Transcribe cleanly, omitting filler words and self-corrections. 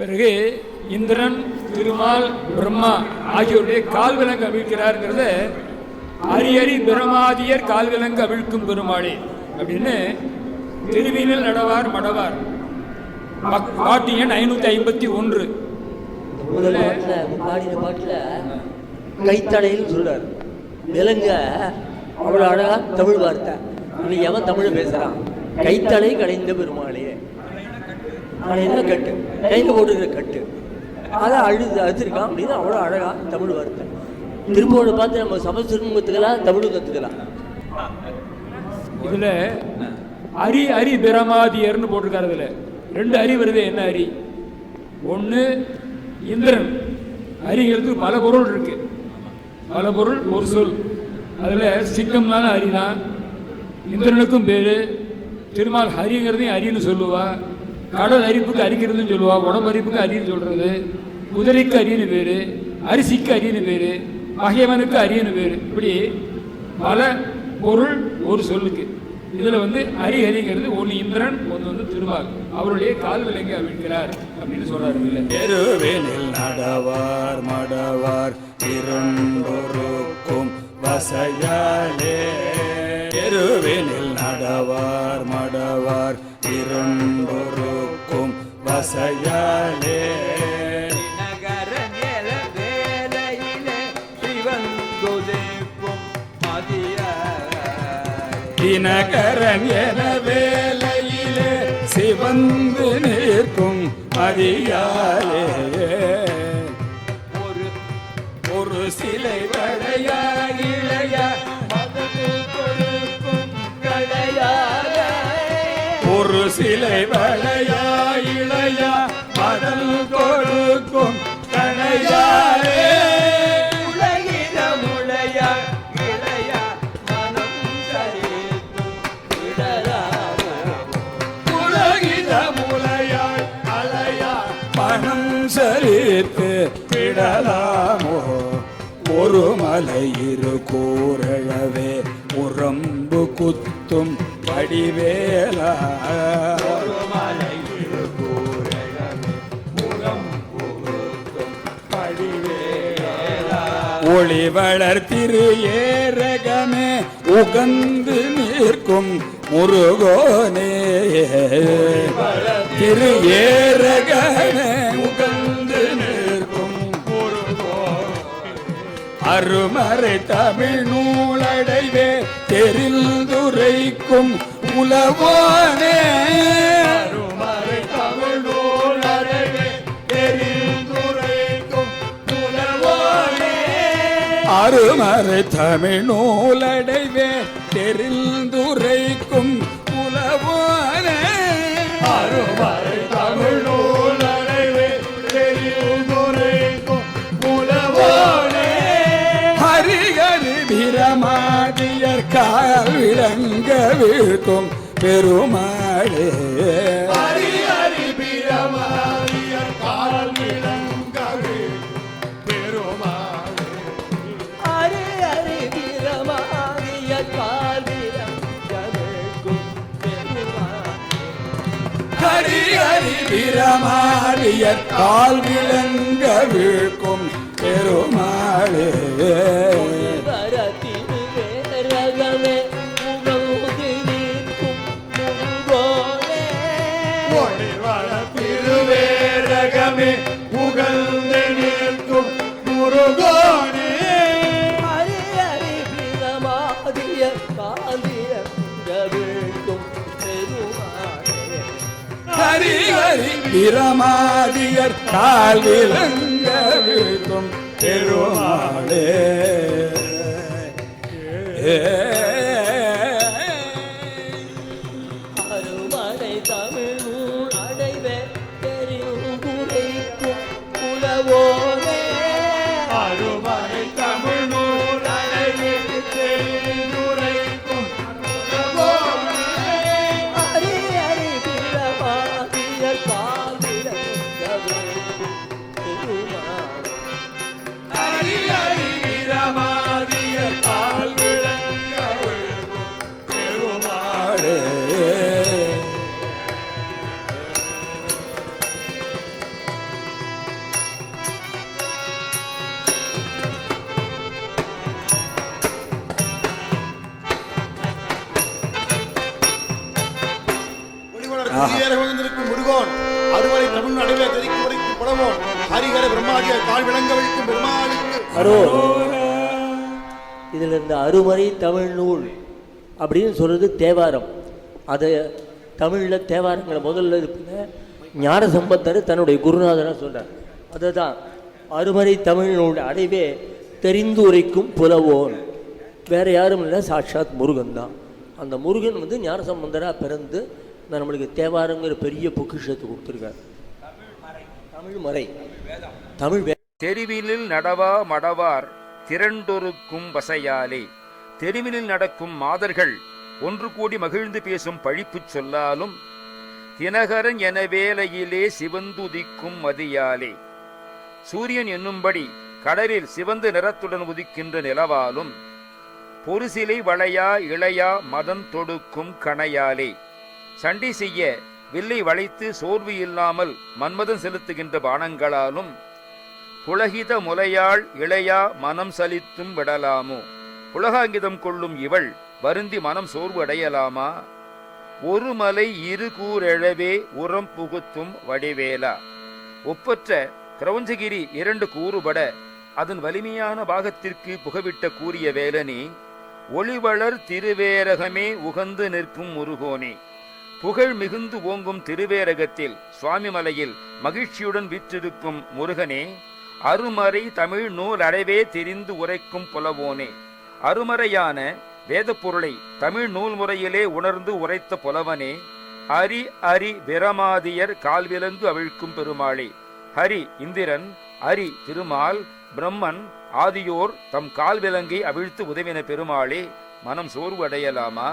பிறகு இந்திரன், திருமால், பிரம்மா ஆகியோருடைய கால் விலங்கு அவிழ்க்கிறார்ங்கிறத அரியரி பிரமாதியர் கால் விலங்கு அவிழ்க்கும் பெருமாளே அப்படின்னு திருவினில் நடவார் மடவார் பாட்டு எண் 551. முதல் பாட்டில் கைத்தடையில் சொல்றார். விலங்க அவ்வளோ அழகா தமிழ் வார்த்தை. இன்னைக்கு எவன் தமிழ் பேசுறான்? கைத்தடை கடைந்த பெருமாளே. என்ன கட்டு கையில் போட்டுக்கிற கட்டு அதை அழுத்திருக்கான் அப்படின்னு அவ்வளோ அழகா தமிழ் வார்த்தை. திருப்போட பார்த்து நம்ம சமஸ்கிருதம் கற்றுக்கலாம், தமிழும் கற்றுக்கலாம். இதுல அரி அரி பிரமாதியர்னு போட்டிருக்காரு. இதுல 2 அரி வருது. என்ன அரி? ஒன்று இந்திரன். அரிங்கிறது பல பொருள் இருக்கு. பல பொருள் ஒரு சொல். அதில் சிங்கம்னால அரிதான். இந்திரனுக்கும் பேரு. திருமால் ஹரிங்கிறதையும் அரின்னு சொல்லுவா. கடல் அரிப்புக்கு அரிக்கிறதுன்னு சொல்லுவா. உடம்பு அரிப்புக்கு அரின்னு சொல்றது. குதிரைக்கு அரின்னு பேரு. அரிசிக்கு அரின்னு பேரு. பகைவனுக்கு அரியன்னு பேரு. இப்படி பல பொருள் ஒரு சொல்லுக்கு. இதுல ஹரிங்கிறது ஒன்று இந்திரன், ஒன்று திருமால். அவருடைய கால் விலங்கை அவிழ்க்கிறார் அப்படின்னு சொல்றாரு. தெருவேனில் நடவார் மடவார் இரண்டொருக்கும் வசையாலே. தெருவேனில் நடவார் மடவார் இரண்டொருக்கும் வசையாலே. தினகரன் என வேலையிலே சிவந்து நிற்கும் அதிகாலே. ஒரு சிலை வளையா இளைய கொடுக்கும் கடையாக. ஒரு சிலை வளையா இளைய மதல் கொடுக்கும் கடையாலே. சரித்து விடலாமோ ஒரு மலை இரு கூறவே உரம்பு குத்தும் படிவேலா. ஒரு மலை இரு கூறவே உரம்பு குத்தும் படிவேலா. ஒளி வளர்த்திரு ஏரகமே உகந்து நிற்கும் முருகோனே. திரு ஏரகமே உகந்து நிற்கும் முருகோனே. அருமறை தமிழ் நூலடைவே தெரிந்துரைக்கும் உலவோனே. அருமறை தமிழ் நூலடைவே தெரிந்துரைக்கும் உலவோனே. அருமறை தமிழ் நூலடைவே தெரிந்துரைக்கும் உலவோனே. அருமறை தமிழ் நூலடைவே தெரிந்துரைக்கும் உலவோனே. ஹரிஹரி பிரமாதியர் கால் விளங்க வீழ்க்கும் பெருமாளே. ஹரிஹரி பிரமாதியர் கால் விளங்க வீழ்க்கும் பெருமாளே. ஹரிஹரி பிரமாதியர் கால் விளங்க வீழ்க்கும் பெருமாளே. ஹரிஹரி பிரமாதியர் கால் விளங்க வீழ்க்கும் பெருமாளே. திருவேரகமே புகழ்ந்து நிற்கும் முருகோனே. ஹரிஹரி பிரமாதிய காலிய வீழ்க்கும் பெருமாளே. ஹரிஹரி பிரமாதியர் கால் விளங்க வீழ்க்கும் பெருமாளே. அருமறை தமிழ் நூல் அடைவே தெரிந்துரைக்கும் உலவோனே. அருமறை தமிழ் நூல் அடைவே தெரிந்துரைக்கும் உலவோனே. ஹரிஹரி பிரமாதிய காலிய பெருமாளே. ஹரிஹரி பிரமாதியர் கால் விளங்க அறவே தெரிக்கு உரைக்கும் புலவோன் ஹரிஹர பிரம்மாதிய கால் விளங்க வைக்கும் பெருமாளுக்கு இதில் இந்த அருமறை தமிழ் நூல் அப்படின்னு சொல்கிறது தேவாரம். அதை தமிழில் தேவாரங்களை முதல்ல இருப்பது ஞான சம்பந்தர் தன்னுடைய குருநாதனாக சொல்கிறார். அதுதான் அருமறை தமிழ் நூல் அடைவே தெரிந்து உரைக்கும் புலவோன். வேறு யாரும் இல்லை, சாட்சாத் முருகன் தான். அந்த முருகன் வந்து ஞான சம்பந்தராக பிறந்து நம்மளுக்கு தேவாரங்கிற பெரிய பொக்கிஷத்தை கொடுத்துருக்கார். தமிழ்மறை தமிழ் தெருவிலில் நடவா மடவார் திரண்டொருக்கும் வசையாலே தெருவிலில் நடக்கும் மாதர்கள் ஒன்று கூடி மகிழ்ந்து பேசும் பழிப்புச் சொல்லாலும் தினகரன் என வேலையிலே சிவந்துதிக்கும் மதியாலே சூரியன் என்னும்படி கடலில் சிவந்த நிறத்துடன் உதிக்கின்ற நிலவாலும் பொருசிலை வளையா இளையா மதம் தொடுக்கும் கணையாலே சண்டை செய்ய வில்லை வளைத்து சோர்வு இல்லாமல் மன்மதன் செலுத்துகின்ற பானங்களாலும் புலகித முலையாள் இளையா மனம் சலித்தும் விடலாமோ புலகாங்கிதம் கொள்ளும் இவள் வருந்தி மனம் சோர்வு அடையலாமா? ஒரு மலை இரு கூரெழவே உரம் புகுத்தும் வடிவேலா. ஒப்பற்ற கிரௌஞ்சகிரி இரண்டு கூறுபட அதன் வலிமையான பாகத்திற்கு புகவிட்ட கூறிய வேலனே, ஒளிவளர் திருவேரகமே உகந்து நிற்கும் முருகோனே, புகழ் மிகுந்து ஓங்கும் திருவேரகத்தில் சுவாமி மலையில் மகிழ்ச்சியுடன் விற்றிருக்கும் முருகனே, அருமறை தமிழ் நூல் அடைவே தெரிந்து உரைக்கும் புலவோனே, அருமறையான வேத பொருளை தமிழ் நூல் முறையிலே உணர்ந்து உரைத்த புலவனே, அரி அரி பிரமாதியர் கால்விலங்கு அவிழ்க்கும் பெருமாளே. ஹரி இந்திரன், அரி திருமால், பிரம்மன் ஆதியோர் தம் கால்விலங்கை அவிழ்த்து உதவின பெருமாளே, மனம் சோர்வு அடையலாமா?